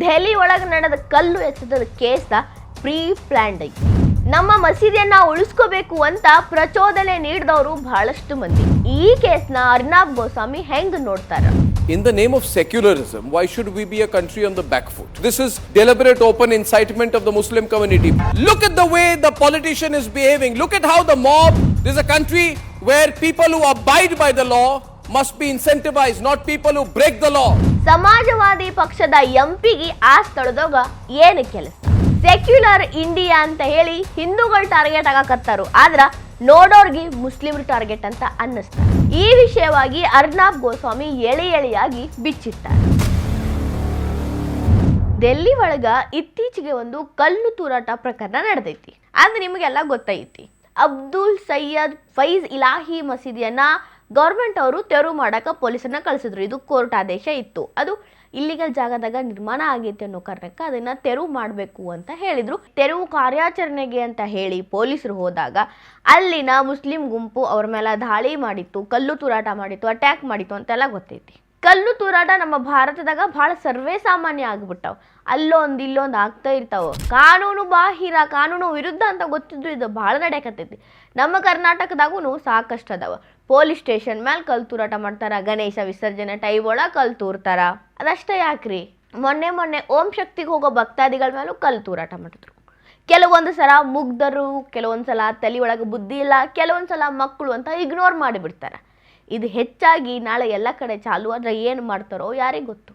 ದೆಹಲಿ ಒಳಗೆ ನಡೆದ ಕಲ್ಲು ಎಸೆತದ ಕೇಸ್ ಪ್ರೀ ಪ್ಲಾನ್ಡ್ ಐತಿ. ನಮ್ಮ ಮಸೀದಿಯನ್ನ ಉಳಿಸ್ಕೋಬೇಕು ಅಂತ ಪ್ರಚೋದನೆ ನೀಡಿದವರು ಬಹಳಷ್ಟು ಮಂದಿ. ಈ ಕೇಸ್ನ ಅರ್ನಾಬ್ ಗೋಸ್ವಾಮಿ ಹೆಂಗ್ ನೋಡ್ತಾರ? In the name of secularism, why should we be a country on the back foot? This is deliberate open incitement of the Muslim community. Look at the way the politician is behaving. Look at how the mob, this is a country where people who abide by the law must be incentivized, not people who break the law. ಸಮಾಜವಾದಿ ಪಕ್ಷದ ಎಂಪಿಗೆ ಆ ಸ್ಥಳದಾಗ ಏನು ಕೆಲಸ? Secular India ಅಂತ ಹೇಳಿ ಹಿಂದೂಗಳು target ಆಗಕತ್ತಾರು, ಆದ್ರ ನೋಡೋರ್ಗೆ ಮುಸ್ಲಿಮರು ಟಾರ್ಗೆಟ್ ಅಂತ ಅನ್ನಿಸ್ತಾರೆ. ಈ ವಿಷಯವಾಗಿ ಅರ್ನಾಬ್ ಗೋಸ್ವಾಮಿ ಎಳೆಯಾಗಿ ಬಿಚ್ಚಿಟ್ಟಾರೆ. ಡೆಲ್ಲಿ ಒಳಗ ಇತ್ತೀಚೆಗೆ ಒಂದು ಕಲ್ಲು ತೂರಾಟ ಪ್ರಕರಣ ನಡೆದೈತಿ. ಅದು ನಿಮಗೆಲ್ಲ ಗೊತ್ತೈತಿ. ಅಬ್ದುಲ್ ಸಯ್ಯದ್ ಫೈಜ್ ಇಲಾಹಿ ಮಸೀದಿಯನ್ನ ಗೌರ್ಮೆಂಟ್ ಅವರು ತೆರವು ಮಾಡಕ ಪೊಲೀಸರನ್ನ ಕಳಿಸಿದ್ರು. ಇದು ಕೋರ್ಟ್ ಆದೇಶ ಇತ್ತು. ಅದು ಇಲ್ಲಿಗಲ್ ಜಾಗದಾಗ ನಿರ್ಮಾಣ ಆಗೈತೆ ಅನ್ನೋ ಕಾರಣಕ್ಕೆ ಅದನ್ನ ತೆರವು ಮಾಡಬೇಕು ಅಂತ ಹೇಳಿದ್ರು. ತೆರವು ಕಾರ್ಯಾಚರಣೆಗೆ ಅಂತ ಹೇಳಿ ಪೊಲೀಸರು ಹೋದಾಗ ಅಲ್ಲಿನ ಮುಸ್ಲಿಂ ಗುಂಪು ಅವ್ರ ಮೇಲೆ ದಾಳಿ ಮಾಡಿತ್ತು, ಕಲ್ಲು ತೂರಾಟ ಮಾಡಿತ್ತು, ಅಟ್ಯಾಕ್ ಮಾಡಿತ್ತು ಅಂತೆಲ್ಲ ಗೊತ್ತೈತಿ. ಕಲ್ಲು ತೂರಾಟ ನಮ್ಮ ಭಾರತದಾಗ ಬಹಳ ಸರ್ವೇ ಸಾಮಾನ್ಯ ಆಗ್ಬಿಟ್ಟಾವ. ಅಲ್ಲೊಂದು ಇಲ್ಲೊಂದು ಆಗ್ತಾ ಇರ್ತಾವ. ಕಾನೂನು ಬಾಹಿರ, ಕಾನೂನು ವಿರುದ್ಧ ಅಂತ ಗೊತ್ತಿದ್ರು ಇದು ಬಹಳ ನಡೆಯಕತ್ತೈತಿ. ನಮ್ಮ ಕರ್ನಾಟಕದಾಗೂ ಸಾಕಷ್ಟು ಅದಾವ. ಪೊಲೀಸ್ ಸ್ಟೇಷನ್ ಮೇಲೆ ಕಲ್ಲು ತೂರಾಟ ಮಾಡ್ತಾರ, ಗಣೇಶ ವಿಸರ್ಜನೆ ಟೈಮ್ ಒಳಗೆ ಕಲ್ಲು ತೂರ್ತಾರ. ಅದಷ್ಟೇ ಯಾಕ್ರಿ, ಮೊನ್ನೆ ಓಂ ಶಕ್ತಿಗೆ ಹೋಗೋ ಭಕ್ತಾದಿಗಳ ಮೇಲೂ ಕಲ್ಲು ತೂರಾಟ ಮಾಡಿದ್ರು. ಕೆಲವೊಂದು ಸಲ ಮುಗ್ಧರು, ಕೆಲವೊಂದು ಸಲ ತಲೆ ಒಳಗೆ ಬುದ್ಧಿ ಇಲ್ಲ, ಕೆಲವೊಂದು ಸಲ ಮಕ್ಕಳು ಅಂತ ಇಗ್ನೋರ್ ಮಾಡಿಬಿಡ್ತಾರೆ. ಇದು ಹೆಚ್ಚಾಗಿ ನಾಳೆ ಎಲ್ಲ ಕಡೆ ಚಾಲು ಆದರೆ ಏನು ಮಾಡ್ತಾರೋ ಯಾರಿಗೆ ಗೊತ್ತು.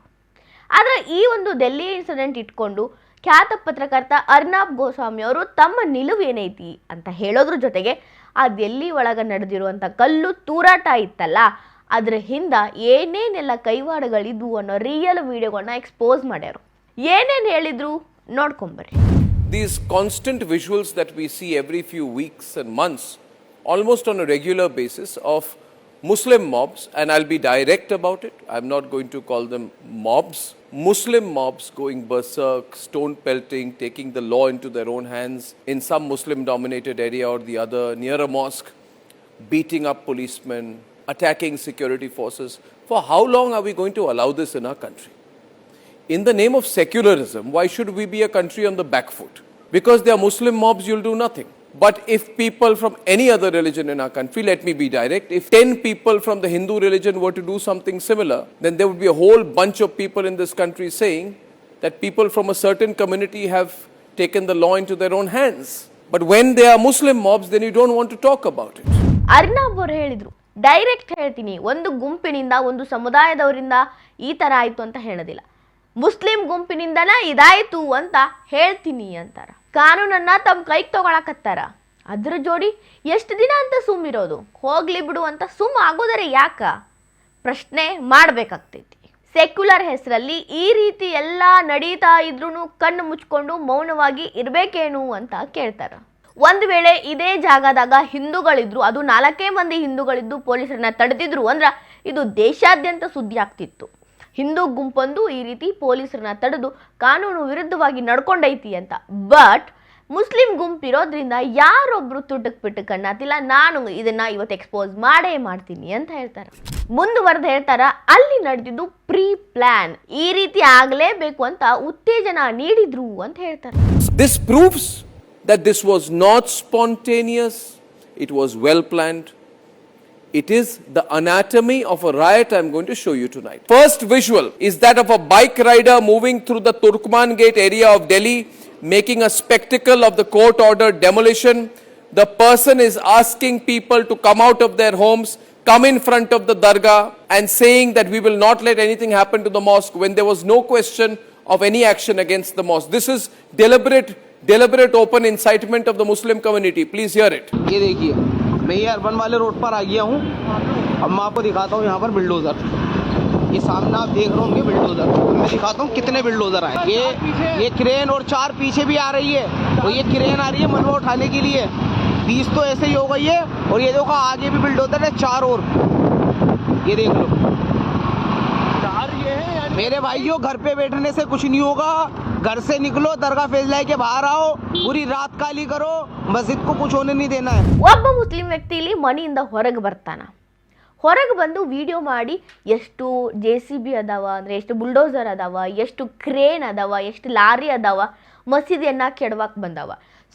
ಆದರೆ ಈ ಒಂದು ಡೆಲ್ಲಿ ಇನ್ಸಿಡೆಂಟ್ ಇಟ್ಕೊಂಡು ಖ್ಯಾತ ಪತ್ರಕರ್ತ ಅರ್ನಾಬ್ ಗೋಸ್ವಾಮಿ ಅವರು ತಮ್ಮ ನಿಲುವು ಏನೈತಿ ಅಂತ ಹೇಳೋದ್ರ ಜೊತೆಗೆ ಆ ಡೆಲ್ಲಿ ಒಳಗೆ ನಡೆದಿರುವಂಥ ಕಲ್ಲು ತೂರಾಟ ಇತ್ತಲ್ಲ, ಅದ್ರ ಹಿಂದ ಏನೇನೆಲ್ಲ ಕೈವಾಡಗಳಿದ್ವು ಅನ್ನೋ ರಿಯಲ್ ವಿಡಿಯೋಗಳನ್ನ ಎಕ್ಸ್ಪೋಸ್ ಮಾಡ್ಯಾರು. ಏನೇನು ಹೇಳಿದ್ರು ನೋಡ್ಕೊಂಬರ್ರಿ. These constant visuals that we see every few weeks and months, almost on a regular basis, of Muslim mobs, and I'll be direct about it, I'm not going to call them mobs, Muslim mobs going berserk, stone pelting, taking the law into their own hands in some Muslim dominated area or the other, near a mosque, beating up policemen, attacking security forces. For how long are we going to allow this in our country? In the name of secularism, why should we be a country on the back foot? Because they are Muslim mobs, you'll do nothing. But if people from any other religion in our country, let me be direct, if 10 people from the Hindu religion were to do something similar, then there would be a whole bunch of people in this country saying that people from a certain community have taken the law into their own hands. But when they are Muslim mobs, then you don't want to talk about it. Arnab ಅವರು ಹೇಳಿದ್ರು, direct ಹೇಳ್ತೀನಿ, ಒಂದು ಗುಂಪಿನಿಂದ ಒಂದು ಸಮುದಾಯದವರಿಂದ ಈ ಥರ ಆಯಿತು ಅಂತ ಹೇಳೋದಿಲ್ಲ, ಮುಸ್ಲಿಂ ಗುಂಪಿನಿಂದನ ಇದಾಯಿತು ಅಂತ ಹೇಳ್ತೀನಿ ಅಂತಾರ. ಕಾನೂನನ್ನ ತಮ್ಮ ಕೈಗೆ ತಗೊಳಕತ್ತಾರ. ಅದ್ರ ಜೋಡಿ ಎಷ್ಟು ದಿನ ಅಂತ ಸುಮ್ಮಿರೋದು? ಹೋಗ್ಲಿ ಬಿಡು ಅಂತ ಸುಮ್ಮ ಆಗೋದರೆ ಯಾಕ? ಪ್ರಶ್ನೆ ಮಾಡಬೇಕಾಗ್ತೈತಿ. ಸೆಕ್ಯುಲರ್ ಹೆಸರಲ್ಲಿ ಈ ರೀತಿ ಎಲ್ಲ ನಡೀತಾ ಇದ್ರೂ ಕಣ್ಣು ಮುಚ್ಕೊಂಡು ಮೌನವಾಗಿ ಇರಬೇಕೇನು ಅಂತ ಕೇಳ್ತಾರ. ಒಂದು ವೇಳೆ ಇದೇ ಜಾಗದಾಗ ಹಿಂದೂಗಳಿದ್ರು, ಅದು 4 ಮಂದಿ ಹಿಂದೂಗಳಿದ್ದು ಪೊಲೀಸರನ್ನ ತಡೆದಿದ್ರು ಅಂದ್ರೆ ಇದು ದೇಶಾದ್ಯಂತ ಸುದ್ದಿ ಆಗ್ತಿತ್ತು. ಹಿಂದೂ ಗುಂಪೊಂದು ಈ ರೀತಿ ಪೊಲೀಸರನ್ನ ತಡೆದು ಕಾನೂನು ವಿರುದ್ಧವಾಗಿ ನಡ್ಕೊಂಡೈತಿ ಅಂತ. ಬಟ್ ಮುಸ್ಲಿಂ ಗುಂಪಿರೋದ್ರಿಂದ ಯಾರೊಬ್ರು ತುಟಕ್ ಪಿಟಕ್ ಅನ್ನತಿಲ್ಲ, ನಾನು ಇದನ್ನ ಇವತ್ತು ಎಕ್ಸ್ಪೋಸ್ ಮಾಡೇ ಮಾಡ್ತೀನಿ ಅಂತ ಹೇಳ್ತಾರೆ. ಮುಂದುವರೆದು ಹೇಳ್ತಾರ, ಅಲ್ಲಿ ನಡೆದಿದ್ದು ಪ್ರೀ ಪ್ಲಾನ್, ಈ ರೀತಿ ಆಗಲೇಬೇಕು ಅಂತ ಉತ್ತೇಜನ ನೀಡಿದ್ರು ಅಂತ ಹೇಳ್ತಾರೆ. This proves that this was not spontaneous, it was well planned. It is the anatomy of a riot I'm going to show you tonight. First visual is that of a bike rider moving through the Turkman Gate area of Delhi, making a spectacle of the court-ordered demolition. The person is asking people to come out of their homes, come in front of the dargah, and saying that we will not let anything happen to the mosque when there was no question of any action against the mosque. This is deliberate open incitement of the Muslim community. Please hear it. ये देखिए, मैं ये urban वाले road पर आ गया हूँ. अब मैं आपको दिखाता हूँ यहाँ पर बिल्डोजर. ये सामने आप देख रहे होंगे बिल्डोजर. मैं दिखाता हूँ कितने बिल्डोजर आए. ये क्रेन और 4 पीछे भी आ रही है. और ये क्रेन आ रही है मलबा उठाने के लिए. 20 तो ऐसे ही हो गई है. और ये देखो आगे भी बिल्डोजर है 4 और. ये देख लो. मेरे भाइयों, घर पे बैठने से कुछ नहीं होगा. घर से निकलो, दरगाह फैसला के बाहर आओ, पूरी रात काली करो, मस्जिद को कुछ होने नहीं देना है. ಒಬ್ಬ ಮುಸ್ಲಿಂ ವ್ಯಕ್ತಿ ಇಲ್ಲಿ ಮನೆಯಿಂದ ಹೊರಗೆ ಬರ್ತಾನ. ಹೊರಗೆ ಬಂದು ವಿಡಿಯೋ ಮಾಡಿ ಎಷ್ಟು JCB ಅದಾವ ಅಂದರೆ ಎಷ್ಟು ಬುಲ್ಡೋಸರ್ ಅದಾವ, ಎಷ್ಟು ಕ್ರೇನ್ ಅದಾವ, ಎಷ್ಟು ಲಾರಿ ಅದಾವ ಮಸೀದಿಯನ್ನು ಕೆಡವಕ್ಕೆ ಬಂದವ.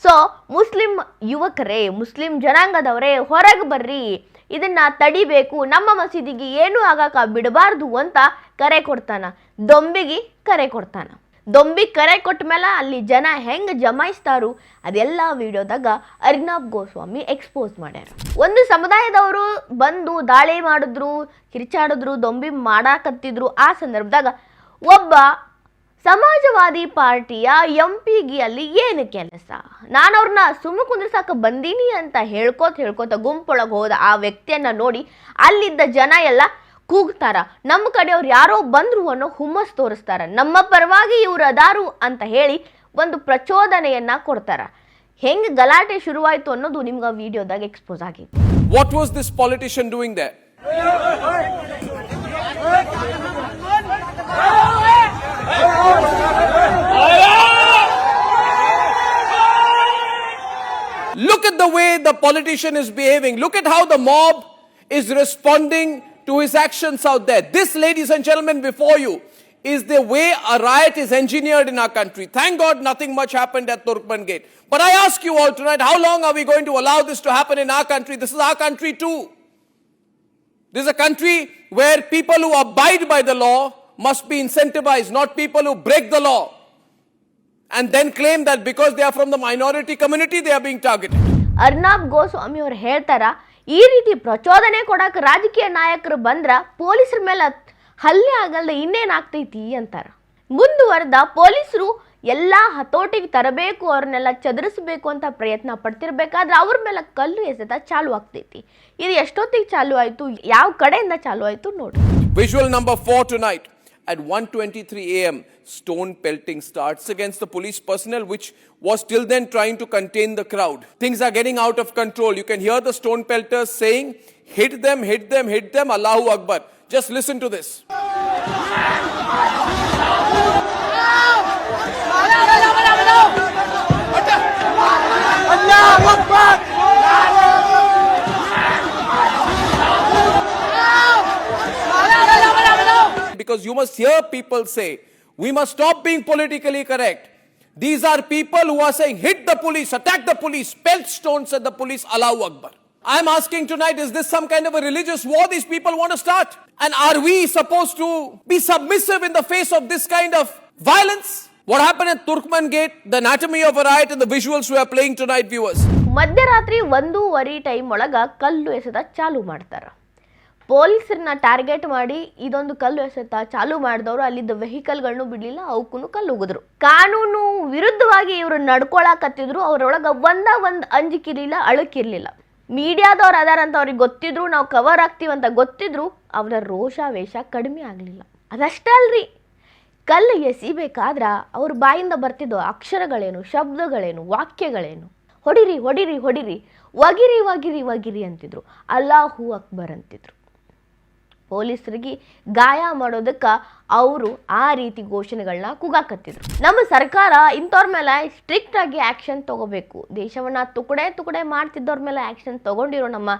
ಸೊ ಮುಸ್ಲಿಂ ಯುವಕರೇ, ಮುಸ್ಲಿಂ ಜನಾಂಗದವರೇ ಹೊರಗೆ ಬರ್ರಿ, ಇದನ್ನು ತಡಿಬೇಕು, ನಮ್ಮ ಮಸೀದಿಗೆ ಏನೂ ಆಗಕ್ಕೆ ಬಿಡಬಾರ್ದು ಅಂತ ಕರೆ ಕೊಡ್ತಾನ. ದೊಂಬಿಗೆ ಕರೆ ಕೊಡ್ತಾನ. ದೊಂಬಿ ಕರೆ ಕೊಟ್ಟ ಮೇಲೆ ಅಲ್ಲಿ ಜನ ಹೆಂಗೆ ಜಮಾಯಿಸ್ತಾರು ಅದೆಲ್ಲ ವಿಡಿಯೋದಾಗ ಅರ್ನಬ್ ಗೋಸ್ವಾಮಿ ಎಕ್ಸ್ಪೋಸ್ ಮಾಡ್ಯಾರ. ಒಂದು ಸಮುದಾಯದವರು ಬಂದು ದಾಳಿ ಮಾಡಿದ್ರು, ಕಿರಿಚಾಡಿದ್ರು, ದೊಂಬಿ ಮಾಡಾಕತ್ತಿದ್ರು. ಆ ಸಂದರ್ಭದಾಗ ಒಬ್ಬ ಸಮಾಜವಾದಿ ಪಾರ್ಟಿಯ MP ಅಲ್ಲಿ ಏನು ಕೆಲಸ, ನಾನು ಅವ್ರನ್ನ ಸುಮ್ಮ ಕುಂದ್ರಸಾಕ ಬಂದೀನಿ ಅಂತ ಹೇಳ್ಕೋತ ಗುಂಪೊಳಗೆ ಹೋದ ಆ ವ್ಯಕ್ತಿಯನ್ನ ನೋಡಿ ಅಲ್ಲಿದ್ದ ಜನ ಎಲ್ಲ ಕೂಗ್ತಾರ, ನಮ್ಮ ಕಡೆಯವ್ರು ಯಾರೋ ಬಂದ್ರು ಅನ್ನೋ ಹುಮ್ಮಸ್ ತೋರಿಸ್ತಾರ, ನಮ್ಮ ಪರವಾಗಿ ಇವ್ರು ಅದಾರು ಅಂತ ಹೇಳಿ ಒಂದು ಪ್ರಚೋದನೆಯನ್ನ ಕೊಡ್ತಾರ. ಹೆಂಗ್ ಗಲಾಟೆ ಶುರುವಾಯ್ತು ಅನ್ನೋದು ನಿಮ್ಗೆ ವಿಡಿಯೋದಾಗ ಎಕ್ಸ್ಪೋಸ್ ಆಗಿದೆ. What was this politician doing there? Look at the way the politician is behaving. Look at how the mob is responding to his actions out there. This, ladies and gentlemen, before you, is the way a riot is engineered in our country. Thank God nothing much happened at Turkman Gate. But I ask you all tonight, how long are we going to allow this to happen in our country? This is our country too. This is a country where people who abide by the law must be incentivized, not people who break the law and then claim that because they are from the minority community, they are being targeted. Arnab Goswami ಅವರು ಹೇಳ್ತಾರ, ಈ ರೀತಿ ಪ್ರಚೋದನೆ ಕೊಡಕ್ಕೆ ರಾಜಕೀಯ ನಾಯಕರು ಬಂದ್ರ ಪೊಲೀಸರ ಮೇಲೆ ಹಲ್ಲೆ ಆಗಲ್ದೆ ಇನ್ನೇನಾಗ್ತೈತಿ ಅಂತಾರ. ಮುಂದುವರೆದ ಪೊಲೀಸರು ಎಲ್ಲ ಹತೋಟಿಗೆ ತರಬೇಕು, ಅವ್ರನ್ನೆಲ್ಲ ಚದುರಿಸಬೇಕು ಅಂತ ಪ್ರಯತ್ನ ಪಡ್ತಿರ್ಬೇಕಾದ್ರೆ ಅವ್ರ ಮೇಲೆ ಕಲ್ಲು ಎಸೆತ ಚಾಲು ಆಗ್ತೈತಿ. ಇದು ಎಷ್ಟೊತ್ತಿಗೆ ಚಾಲು ಆಯ್ತು, ಯಾವ ಕಡೆಯಿಂದ ಚಾಲು ಆಯ್ತು ನೋಡಿ. Visual number 4 tonight. At 1:23 a.m., stone pelting starts against the police personnel, which was till then trying to contain the crowd. Things are getting out of control. You can hear the stone pelters saying, hit them, hit them, hit them, Allahu Akbar. Just listen to this. Allahu Akbar! Because you must hear people say, we must stop being politically correct. These are people who are saying, hit the police, attack the police, pelt stones at the police, Allahu Akbar. I'm asking tonight, is this some kind of a religious war these people want to start? And are we supposed to be submissive in the face of this kind of violence? What happened at Turkman Gate, the anatomy of a riot and the visuals we are playing tonight, viewers. ಮಧ್ಯರಾತ್ರಿ 1:15 time ಒಳಗ ಕಲ್ಲು ಎಸೆತ ಚಾಲು ಮಾಡ್ತಾರ. ಪೊಲೀಸರನ್ನ target ಮಾಡಿ ಇದೊಂದು ಕಲ್ಲು ಎಸೆತ ಚಾಲು ಮಾಡಿದವರು ಅಲ್ಲಿದ್ದ ವೆಹಿಕಲ್ಗಳನ್ನು ಬಿಡಲಿಲ್ಲ, ಅವಕ್ಕೂ ಕಲ್ಲು ಉಗಿದ್ರು. ಕಾನೂನು ವಿರುದ್ಧವಾಗಿ ಇವರು ನಡ್ಕೊಳಕತ್ತಿದ್ರು. ಅವರೊಳಗೆ ಒಂದು ಅಂಜಿಕಿರ್ಲಿಲ್ಲ, ಅಳಕಿರ್ಲಿಲ್ಲ. ಮೀಡಿಯಾದವ್ರು ಅದಾರಂತ ಅವ್ರಿಗೆ ಗೊತ್ತಿದ್ರು, ನಾವು ಕವರ್ ಆಗ್ತೀವಂತ ಗೊತ್ತಿದ್ರು, ಅವರ ರೋಷಾವೇಶ ಕಡಿಮೆ ಆಗಲಿಲ್ಲ. ಅದಷ್ಟೇ ಅಲ್ರಿ, ಕಲ್ಲು ಎಸಿಬೇಕಾದ್ರ ಅವ್ರ ಬಾಯಿಂದ ಬರ್ತಿದ್ದೋ ಅಕ್ಷರಗಳೇನು, ಶಬ್ದಗಳೇನು, ವಾಕ್ಯಗಳೇನು, ಹೊಡಿರಿ ಹೊಡಿರಿ ಹೊಡಿರಿ, ಒಗಿರಿ ಒಗಿರಿ ಒಗಿರಿ ಅಂತಿದ್ರು, ಅಲ್ಲಾಹು ಅಕ್ಬರ್ ಅಂತಿದ್ರು. ಪೊಲೀಸರಿಗೆ ಗಾಯ ಮಾಡೋದಕ್ಕೆ ಅವರು ಆ ರೀತಿ ಘೋಷಣೆಗಳನ್ನ ಕೂಗಾಕತ್ತಿದ್ರು. ನಮ್ಮ ಸರ್ಕಾರ ಇಂಥವ್ರ ಮೇಲೆ ಸ್ಟ್ರಿಕ್ಟ್ ಆಗಿ ಆಕ್ಷನ್ ತಗೋಬೇಕು. ದೇಶವನ್ನ ತುಕಡೆ ಮಾಡ್ತಿದ್ದವ್ರ ಮೇಲೆ ಆಕ್ಷನ್ ತಗೊಂಡಿರೋ ನಮ್ಮ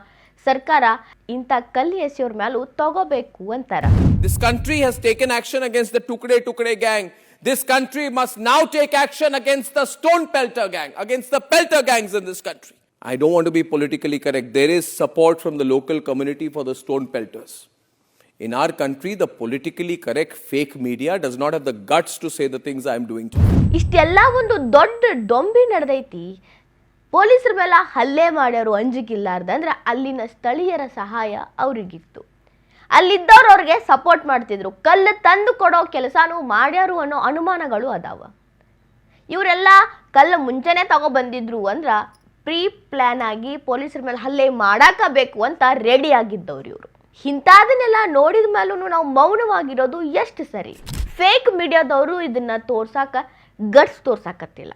ಸರ್ಕಾರ ಇಂಥ ಕಲ್ಲು ಎಸೆಯೋರ್ ಮೇಲೂ ತಗೋಬೇಕು ಅಂತಾರ. This country has taken action against the Tukde gang. This country must now take action against the stone pelter gang, against the pelter gangs in this country. I don't want to be politically correct. There is support from the local community for the stone pelters. In our country, the politically correct fake media does not have the guts to say the things I am doing today. ಇಷ್ಟೆಲ್ಲ ಒಂದು ದೊಡ್ಡ ಡೊಂಬಿ ನಡೆದೈತಿ. ಪೊಲೀಸರ ಮೇಲೆ ಹಲ್ಲೆ ಮಾಡ್ಯಾರು ಅಂಜಿಕಿಲ್ಲಾರ್ದ ಅಂದ್ರೆ ಅಲ್ಲಿನ ಸ್ಥಳೀಯರ ಸಹಾಯ ಅವರಿಗಿತ್ತು. ಅಲ್ಲಿದ್ದವ್ರು ಅವ್ರಿಗೆ ಸಪೋರ್ಟ್ ಮಾಡ್ತಿದ್ರು. ಕಲ್ಲು ತಂದು ಕೊಡೋ ಕೆಲಸನೂ ಮಾಡ್ಯಾರು ಅನ್ನೋ ಅನುಮಾನಗಳು ಅದಾವ. ಇವರೆಲ್ಲ ಕಲ್ಲು ಮುಂಚೆನೆ ತಗೊಬಂದಿದ್ರು ಅಂದ್ರ ಪ್ರೀ ಪ್ಲಾನ್ ಆಗಿ ಪೊಲೀಸರ ಮೇಲೆ ಹಲ್ಲೆ ಮಾಡಾಕಬೇಕು ಅಂತ ರೆಡಿ ಆಗಿದ್ದವ್ರು ಇವರು. ಇಂಥದನ್ನೆಲ್ಲ ನೋಡಿದ ಮೇಲೂ ನಾವು ಮೌನವಾಗಿರೋದು ಎಷ್ಟು ಸರಿ? ಫೇಕ್ ಮೀಡಿಯಾದವರು ಇದನ್ನ ತೋರ್ಸಾಕ ಗಟ್ಸ್ ತೋರ್ಸಾಕತ್ತಿಲ್ಲ.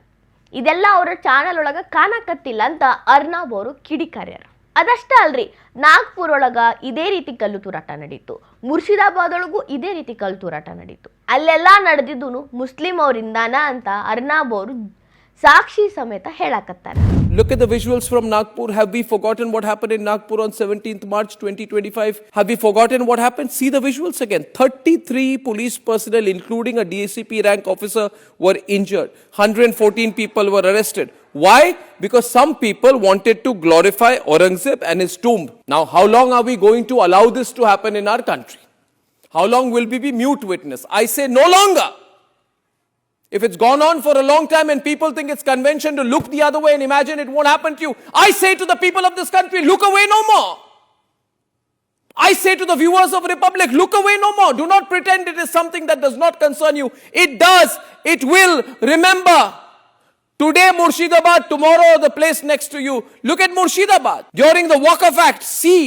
ಇದೆಲ್ಲ ಅವರ ಚಾನಲ್ ಒಳಗೆ ಕಾಣಕತ್ತಿಲ್ಲ ಅಂತ ಅರ್ನಬ್ ಅವರು ಕಿಡಿಕಾರ್ಯಾರ. ಅದಷ್ಟೇ ಅಲ್ರಿ, ನಾಗ್ಪುರ್ ಒಳಗ ಇದೇ ರೀತಿ ಕಲ್ಲು ತೂರಾಟ ನಡೀತು. ಮುರ್ಷಿದಾಬಾದ್ ಒಳಗೂ ಇದೇ ರೀತಿ ಕಲ್ಲು ತೂರಾಟ ನಡೀತು. ಅಲ್ಲೆಲ್ಲ ನಡೆದಿದ್ದು ಮುಸ್ಲಿಂ ಅವರಿಂದಾನ ಅಂತ ಅರ್ನಬ್ ಅವರು ಸಾಕ್ಷಿ ಸಮೇತ ಹೇಳಕತ್ತಾರೆ. Look at the visuals from Nagpur. Have we forgotten what happened in Nagpur on 17th March 2025? Have we forgotten what happened? See the visuals again. 33 police personnel, including a DSCP rank officer, were injured. 114 people were arrested. Why? Because some people wanted to glorify Aurangzeb and his tomb. Now, how long are we going to allow this to happen in our country? How long will we be mute witness? I say no longer. If it's gone on for a long time and people think it's convention to look the other way and imagine it won't happen to you, I say to the people of this country, look away no more. I say to the viewers of Republic, look away no more. Do not pretend it is something that does not concern you. It does. It will. Remember, today Murshidabad, tomorrow the place next to you. Look at Murshidabad. During the Waqf Act, see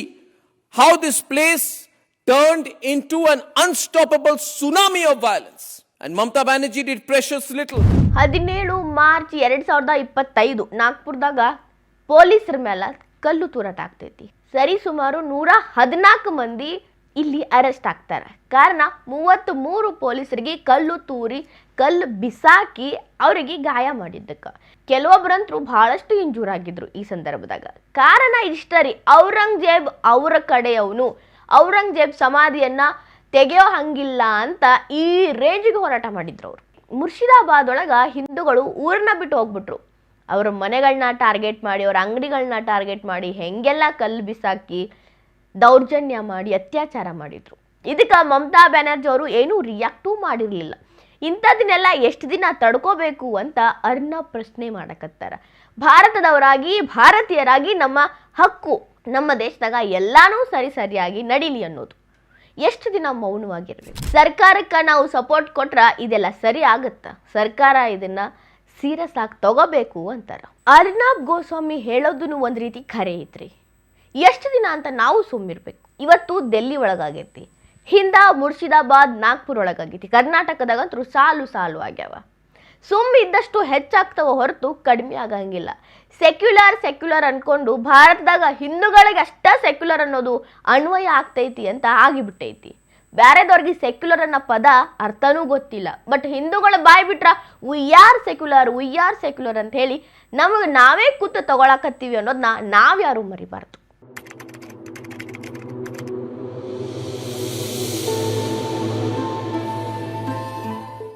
how this place turned into an unstoppable tsunami of violence. And Mamata Banerjee did precious little. 17 March 2025 ನಾಗ್ಪುರದಾಗ ಪೊಲೀಸರ ಮೇಲೆ ಕಲ್ಲು ತೂರಾಟ ಆಗ್ತೈತಿ. ಸರಿ ಸುಮಾರು 114 ಮಂದಿ ಇಲ್ಲಿ arrest ಆಗ್ತಾರೆ. ಕಾರಣ 33 ಪೊಲೀಸರಿಗೆ ಕಲ್ಲು ತೂರಿ ಕಲ್ಲು ಬಿಸಾಕಿ ಅವರಿಗೆ ಗಾಯ ಮಾಡಿದ್ದಕ್ಕೆ. ಕೆಲವೊಬ್ಬರಂತರೂ ಬಹಳಷ್ಟು ಇಂಜೂರ್ ಆಗಿದ್ರು ಈ ಸಂದರ್ಭದಾಗ. ಕಾರಣ ಇಷ್ಟರಿ, ಔರಂಗಜೇಬ್ ಅವರ ಕಡೆಯವನು ಔರಂಗಜೇಬ್ ಸಮಾಧಿಯನ್ನ ತೆಗೆಯೋ ಹಂಗಿಲ್ಲ ಅಂತ ಈ ರೇಂಜಿಗೆ ಹೋರಾಟ ಮಾಡಿದ್ರು ಅವರು. ಮುರ್ಷಿದಾಬಾದ್ ಒಳಗ ಹಿಂದೂಗಳು ಊರನ್ನ ಬಿಟ್ಟು ಹೋಗ್ಬಿಟ್ರು. ಅವರ ಮನೆಗಳನ್ನ ಟಾರ್ಗೆಟ್ ಮಾಡಿ, ಅವರ ಅಂಗಡಿಗಳನ್ನ ಟಾರ್ಗೆಟ್ ಮಾಡಿ, ಹೆಂಗೆಲ್ಲ ಕಲ್ಲು ಬಿಸಾಕಿ ದೌರ್ಜನ್ಯ ಮಾಡಿ ಅತ್ಯಾಚಾರ ಮಾಡಿದ್ರು. ಇದಕ್ಕೆ ಮಮತಾ ಬ್ಯಾನರ್ಜಿ ಅವರು ಏನೂ ರಿಯಾಕ್ಟೂ ಮಾಡಿರಲಿಲ್ಲ. ಇಂಥದನ್ನೆಲ್ಲ ಎಷ್ಟು ದಿನ ತಡ್ಕೋಬೇಕು ಅಂತ ಅರ್ನಬ್ ಪ್ರಶ್ನೆ ಮಾಡಕತ್ತಾರ. ಭಾರತದವರಾಗಿ ಭಾರತೀಯರಾಗಿ ನಮ್ಮ ಹಕ್ಕು, ನಮ್ಮ ದೇಶದಾಗ ಎಲ್ಲಾನು ಸರಿಯಾಗಿ ನಡೀಲಿ ಅನ್ನೋದು. ಎಷ್ಟು ದಿನ ಮೌನವಾಗಿರ್ಬೇಕು? ಸರ್ಕಾರಕ್ಕೆ ನಾವು ಸಪೋರ್ಟ್ ಕೊಟ್ರ ಇದೆಲ್ಲ ಸರಿ ಆಗತ್ತ? ಸರ್ಕಾರ ಇದನ್ನ ಸೀರಿಯಸ್ ಆಗಿ ತಗೋಬೇಕು ಅಂತಾರ. ಅರ್ನಬ್ ಗೋಸ್ವಾಮಿ ಹೇಳೋದನ್ನು ಒಂದ್ ರೀತಿ ಖರೆ ಐತ್ರಿ. ಎಷ್ಟು ದಿನ ಅಂತ ನಾವು ಸುಮ್ಮಿರ್ಬೇಕು? ಇವತ್ತು ಡೆಲ್ಲಿ ಒಳಗಾಗೈತಿ, ಹಿಂದ ಮುರ್ಷಿದಾಬಾದ್ ನಾಗ್ಪುರ್ ಒಳಗಾಗೈತಿ, ಕರ್ನಾಟಕದಾಗಂತೂ ಸಾಲು ಆಗ್ಯಾವ. ಇದ್ದಷ್ಟು ಹೆಚ್ಚಾಗ್ತವ ಹೊರತು ಕಡಿಮೆ ಆಗಂಗಿಲ್ಲ. ಸೆಕ್ಯುಲರ್ ಅನ್ಕೊಂಡು ಭಾರತದಾಗ ಹಿಂದೂಗಳಿಗೆ ಅಷ್ಟ ಸೆಕ್ಯುಲರ್ ಅನ್ನೋದು ಅನ್ವಯ ಆಗ್ತೈತಿ ಅಂತ ಆಗಿಬಿಟ್ಟೈತಿ. ಬ್ಯಾರೆದವ್ರಿಗೆ ಸೆಕ್ಯುಲರ್ ಅನ್ನೋ ಪದ ಅರ್ಥನೂ ಗೊತ್ತಿಲ್ಲ. ಬಟ್ ಹಿಂದೂಗಳ ಬಾಯ್ ಬಿಟ್ರ ವಿ ಆರ್ ಸೆಕ್ಯುಲರ್ ಅಂತ ಹೇಳಿ ನಮಗೆ ನಾವೇ ಕೂತು ತಗೊಳಕತ್ತೀವಿ ಅನ್ನೋದನ್ನ ನಾವ್ಯಾರು ಮರಿಬಾರ್ದು.